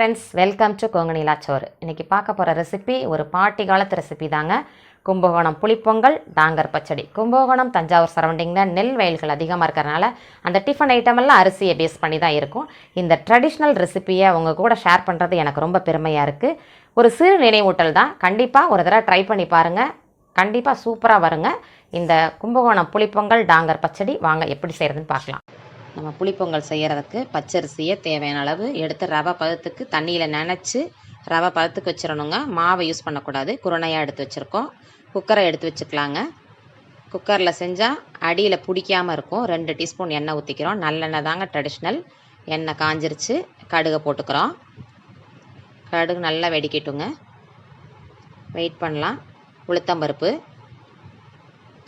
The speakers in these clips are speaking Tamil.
ஃப்ரெண்ட்ஸ், வெல்கம் டு கொங்கு நிலா சோறு. இன்றைக்கி பார்க்க போகிற ரெசிபி ஒரு பாட்டி காலத்து ரெசிபி தாங்க. கும்பகோணம் புளிப்பொங்கல், டாங்கர் பச்சடி. கும்பகோணம், தஞ்சாவூர் சரௌண்டிங்கில் நெல் வயல்கள் அதிகமாக இருக்கிறனால அந்த டிஃபன் ஐட்டமெல்லாம் அரிசியை பேஸ் பண்ணி தான் இருக்கும். இந்த ட்ரெடிஷ்னல் ரெசிப்பியை அவங்க கூட ஷேர் பண்ணுறது எனக்கு ரொம்ப பெருமையாக இருக்குது. ஒரு சிறு நினைவூட்டல் தான். கண்டிப்பாக ஒரு தடவை ட்ரை பண்ணி பாருங்கள். கண்டிப்பாக சூப்பராக வருங்க. இந்த கும்பகோணம் புளிப்பொங்கல், டாங்கர் பச்சடி வாங்க எப்படி செய்கிறதுன்னு பார்க்கலாம். நம்ம புளிப்பொங்கல் செய்கிறதுக்கு பச்சரிசியை தேவையான அளவு எடுத்து ரவை பதத்துக்கு தண்ணியில் நனைச்சி ரவை பதத்துக்கு வச்சிடணுங்க. மாவை யூஸ் பண்ணக்கூடாது. குருணையாக எடுத்து வச்சுருக்கோம். குக்கரை எடுத்து வச்சுக்கலாங்க. குக்கரில் செஞ்சால் அடியில் பிடிக்காமல் இருக்கும். 2 டீஸ்பூன் எண்ணெய் ஊற்றிக்கிறோம். நல்லெண்ணெய் தாங்க ட்ரெடிஷ்னல். எண்ணெய் காஞ்சிருச்சு. கடுகை போட்டுக்கிறோம். கடுகு நல்லா வெடிக்கட்டுங்க. வெயிட் பண்ணலாம். உளுத்தம்பருப்பு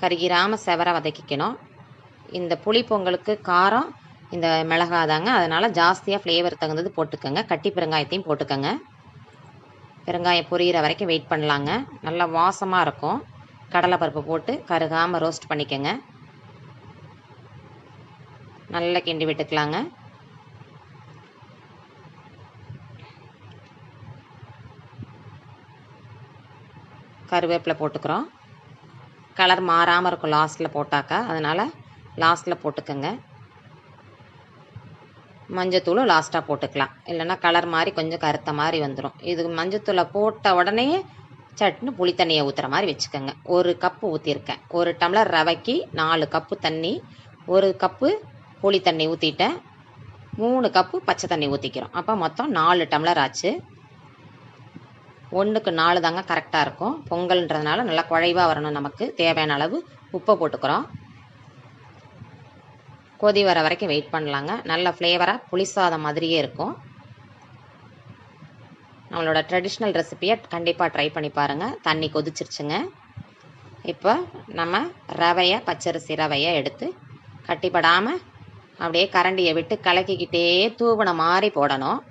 கருகிராமல் செவர வதக்கிக்கணும். இந்த புளி பொங்கலுக்கு காரம் இந்த மிளகாய் தாங்க, அதனால் ஜாஸ்தியாக ஃப்ளேவர் தகுந்தது போட்டுக்கோங்க. கட்டி பெருங்காயத்தையும் போட்டுக்கோங்க. பெருங்காயம் பொரியிற வரைக்கும் வெயிட் பண்ணலாங்க. நல்லா வாசமாக இருக்கும். கடலைப்பருப்பு போட்டு கருகாமல் ரோஸ்ட் பண்ணிக்கோங்க. நல்லா கிண்டி விட்டுக்கலாங்க. கருவேப்பிலை போட்டுக்கிறோம். கலர் மாறாமல் இருக்கும் லாஸ்ட்டில் போட்டாக்கா, அதனால் லாஸ்ட்டில் போட்டுக்கோங்க. மஞ்சத்தூளும் லாஸ்ட்டாக போட்டுக்கலாம், இல்லைன்னா கலர் மாதிரி கொஞ்சம் கருத்த மாதிரி வந்துடும். இது மஞ்சத்தூளை போட்ட உடனே சட்னி புளி தண்ணியை ஊற்றுற மாதிரி வச்சுக்கோங்க. 1 கப்பு ஊற்றிருக்கேன். 1 டம்ளர் ரவைக்கு 4 கப்பு தண்ணி, 1 கப்பு புளி தண்ணி ஊற்றிட்டேன். 3 கப்பு பச்சை தண்ணி ஊற்றிக்கிறோம். அப்போ மொத்தம் 4 டம்ளர் ஆச்சு. 1க்கு 4 தாங்க கரெக்டாக இருக்கும். பொங்கல்ன்றதுனால நல்லா குழைவாக வரணும். நமக்கு தேவையான அளவு உப்பை போட்டுக்கிறோம். கொதி வர வரைக்கும் வெயிட் பண்ணலாங்க. நல்ல ஃப்ளேவராக புளி சாதம் மாதிரியே இருக்கும். நம்மளோட ட்ரெடிஷ்னல் ரெசிப்பியை கண்டிப்பாக ட்ரை பண்ணி பாருங்கள். தண்ணி கொதிச்சிருச்சுங்க. இப்போ நம்ம ரவையை, பச்சரிசி ரவையை எடுத்து கட்டிப்படாமல் அப்படியே கரண்டியை விட்டு கலக்கிக்கிட்டே தூவின மாதிரி போடணும்.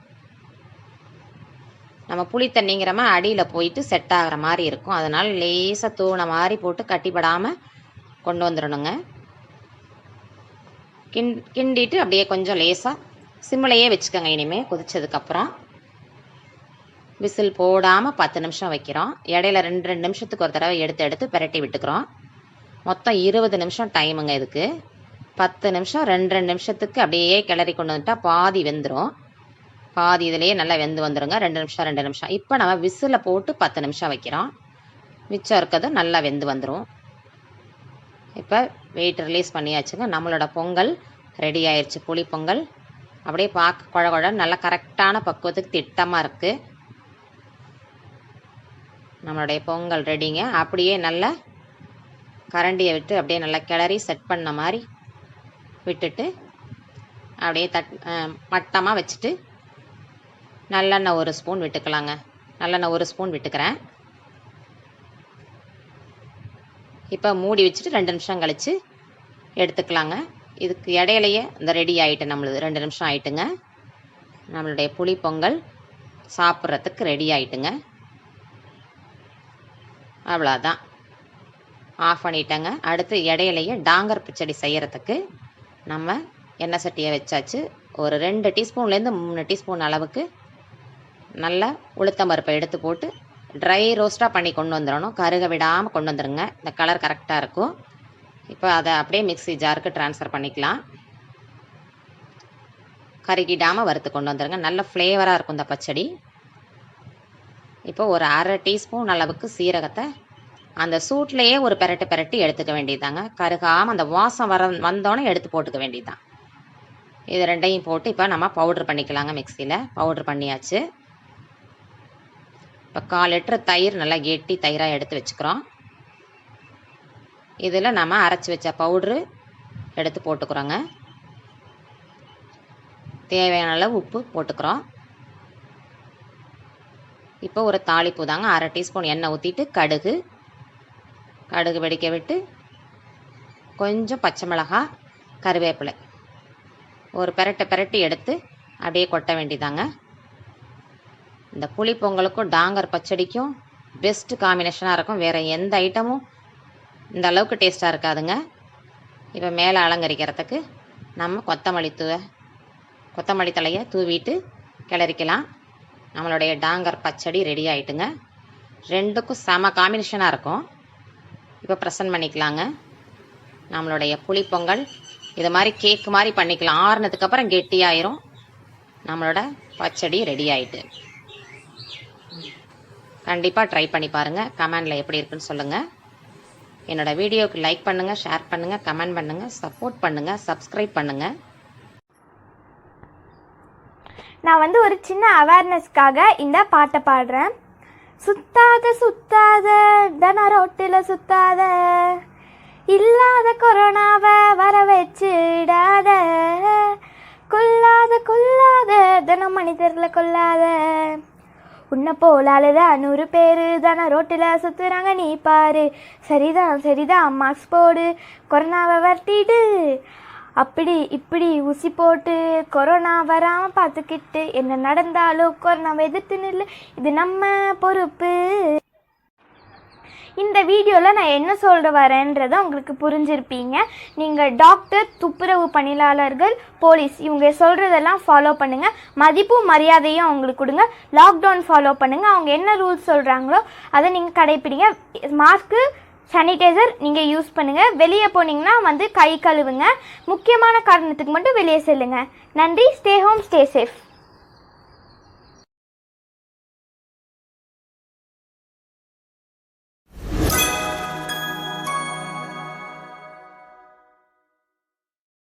நம்ம புளி தண்ணிங்கிறமா அடியில் போயிட்டு செட் ஆகிற மாதிரி இருக்கும். அதனால் லேசாக தூவின மாதிரி போட்டு கட்டிப்படாமல் கொண்டு வந்துடணுங்க. கிண்டிட்டு அப்படியே கொஞ்சம் லேசாக சிம்மிலையே வச்சுக்கோங்க. இனிமேல் கொதிச்சதுக்கப்புறம் விசில் போடாமல் 10 நிமிஷம் வைக்கிறோம். இடையில 2 நிமிஷத்துக்கு ஒரு தடவை எடுத்து பிரட்டி விட்டுக்கிறோம். மொத்தம் 20 நிமிஷம் டைமுங்க இதுக்கு. 10 நிமிஷம் 2 நிமிஷத்துக்கு அப்படியே கிளறி கொண்டு வந்துட்டால் பாதி வெந்துடும். பாதி இதிலேயே நல்லா வெந்து வந்துடுங்க. 2 நிமிஷம். இப்போ நம்ம விசிலில் போட்டு 10 நிமிஷம் வைக்கிறோம். மிச்சம் இருக்கிறதும் நல்லா வெந்து வந்துடும். இப்போ வெயிட் ரிலீஸ் பண்ணியாச்சுங்க. நம்மளோட பொங்கல் ரெடி ஆயிடுச்சு. புளி பொங்கல் அப்படியே பார்க்க குழ குழ நல்லா கரெக்டான பக்குவத்துக்கு திட்டமாக இருக்குது. நம்மளுடைய பொங்கல் ரெடிங்க. அப்படியே நல்லா கரண்டியை விட்டு அப்படியே நல்லா கிளறி செட் பண்ண மாதிரி விட்டுட்டு அப்படியே மட்டமாக வச்சுட்டு நல்லெண்ணெய் 1 ஸ்பூன் விட்டுக்கலாங்க. நல்லெண்ணெய் 1 ஸ்பூன் விட்டுக்கிறேன். இப்போ மூடி வச்சுட்டு 2 நிமிஷம் கழித்து எடுத்துக்கலாங்க. இதுக்கு இடையிலையே இந்த ரெடி ஆகிட்டு நம்மளுது 2 நிமிஷம் ஆகிட்டுங்க. நம்மளுடைய புளி பொங்கல் சாப்பிட்றதுக்கு ரெடி ஆகிட்டுங்க. அவ்வளோதான், ஆஃப் பண்ணிட்டேங்க. அடுத்து இடையிலையே டாங்கர் பச்சடி செய்கிறதுக்கு நம்ம எண்ணெய் சட்டியை வச்சாச்சு. ஒரு 2 டீஸ்பூன்லேருந்து 3 டீஸ்பூன் அளவுக்கு நல்லா உளுத்தம்பருப்பை எடுத்து போட்டு ட்ரை ரோஸ்ட்டாக பண்ணி கொண்டு வந்துடணும். கருக விடாமல் கொண்டு வந்துடுங்க. இந்த கலர் கரெக்டாக இருக்கும். இப்போ அதை அப்படியே மிக்ஸி ஜாருக்கு ட்ரான்ஸ்ஃபர் பண்ணிக்கலாம். கருகிடாமல் வறுத்து கொண்டு வந்துடுங்க. நல்ல ஃப்ளேவராக இருக்கும் இந்த பச்சடி. இப்போ ஒரு 1/2 டீஸ்பூன் அளவுக்கு சீரகத்தை அந்த சூட்லேயே ஒரு பெரட்டி எடுத்துக்க வேண்டியதாங்க. கருகாமல் அந்த வாசம் வந்தோடனே எடுத்து போட்டுக்க வேண்டியதுதான். இது 2ஐயும் போட்டு இப்போ நம்ம பவுட்ரு பண்ணிக்கலாங்க. மிக்சியில் பவுட்ரு பண்ணியாச்சு. இப்போ 1/4 லிட்டர் தயிர் நல்லா கெட்டி தயிராக எடுத்து வச்சுக்கிறோம். இதில் நம்ம அரைச்சி வச்ச பவுட்ரு எடுத்து போட்டுக்கிறோங்க. தேவையான அளவு உப்பு போட்டுக்கிறோம். இப்போ ஒரு தாளிப்பு தாங்க. 1/2 டீஸ்பூன் எண்ணெய் ஊற்றிட்டு கடுகு வெடிக்க விட்டு கொஞ்சம் பச்சை மிளகாய், கருவேப்பிலை ஒரு பெரட்டி எடுத்து அப்படியே கொட்ட வேண்டியதாங்க. இந்த புளி பொங்கலுக்கும் டாங்கர் பச்சடிக்கும் பெஸ்ட்டு காம்பினேஷனாக இருக்கும். வேறு எந்த ஐட்டமும் இந்த அளவுக்கு டேஸ்ட்டாக இருக்காதுங்க. இப்போ மேலே அலங்கரிக்கிறதுக்கு நம்ம கொத்தமல்லி தழையை தூவிட்டு கிளறிக்கலாம். நம்மளுடைய டாங்கர் பச்சடி ரெடி ஆகிட்டுங்க. ரெண்டுக்கும் செம காம்பினேஷனாக இருக்கும். இப்போ ப்ரெசன்ட் பண்ணிக்கலாங்க. நம்மளுடைய புளி பொங்கல் இது மாதிரி கேக்கு மாதிரி பண்ணிக்கலாம். ஆறுனதுக்கப்புறம் கெட்டியாயிரும். நம்மளோட பச்சடி ரெடி ஆகிட்டு. கண்டிப்பாக ட்ரை பண்ணி பாருங்கள். கமெண்டில் எப்படி இருக்குன்னு சொல்லுங்கள். என்னோடய வீடியோவுக்கு லைக் பண்ணுங்கள், ஷேர் பண்ணுங்கள், கமெண்ட் பண்ணுங்கள், சப்போர்ட் பண்ணுங்கள், சப்ஸ்கிரைப் பண்ணுங்கள். நான் ஒரு சின்ன அவேர்னஸ்க்காக இந்த பாட்டை பாடுறேன். சுத்தாத சுத்தாத தன ரோட்டில் சுத்தாத, இல்லாத கொரோனாவை வர வச்சுடாத, கொல்லாத கொல்லாத தினம் மனிதரில் கொல்லாத, உன்னை போலாளுத 100 பேர் தானே ரோட்டில் சுற்றுறாங்க நீ பாரு. சரிதான் சரிதான் மாஸ்க் போடு, கொரோனாவை வரட்டிடு, அப்படி இப்படி ஊசி போட்டு கொரோனா வராமல் பார்த்துக்கிட்டு, என்ன நடந்தாலும் கொரோனாவை எதிர்த்து நில்லு, இது நம்ம பொறுப்பு. இந்த வீடியோவில் நான் என்ன சொல்ல வரேன்றதை உங்களுக்கு புரிஞ்சிருப்பீங்க. நீங்கள் டாக்டர், துப்புரவு பணியாளர்கள், போலீஸ் இவங்க சொல்கிறதெல்லாம் ஃபாலோ பண்ணுங்கள். மதிப்பும் மரியாதையும் அவங்களுக்கு கொடுங்க. லாக்டவுன் ஃபாலோ பண்ணுங்கள். அவங்க என்ன ரூல்ஸ் சொல்கிறாங்களோ அதை நீங்கள் கடைப்பிடிங்க. மாஸ்க்கு, சானிடைசர் நீங்கள் யூஸ் பண்ணுங்கள். வெளியே போனீங்கன்னா கை கழுவுங்க. முக்கியமான காரணத்துக்கு மட்டும் வெளியே செல்லுங்கள். நன்றி. Stay home, stay safe.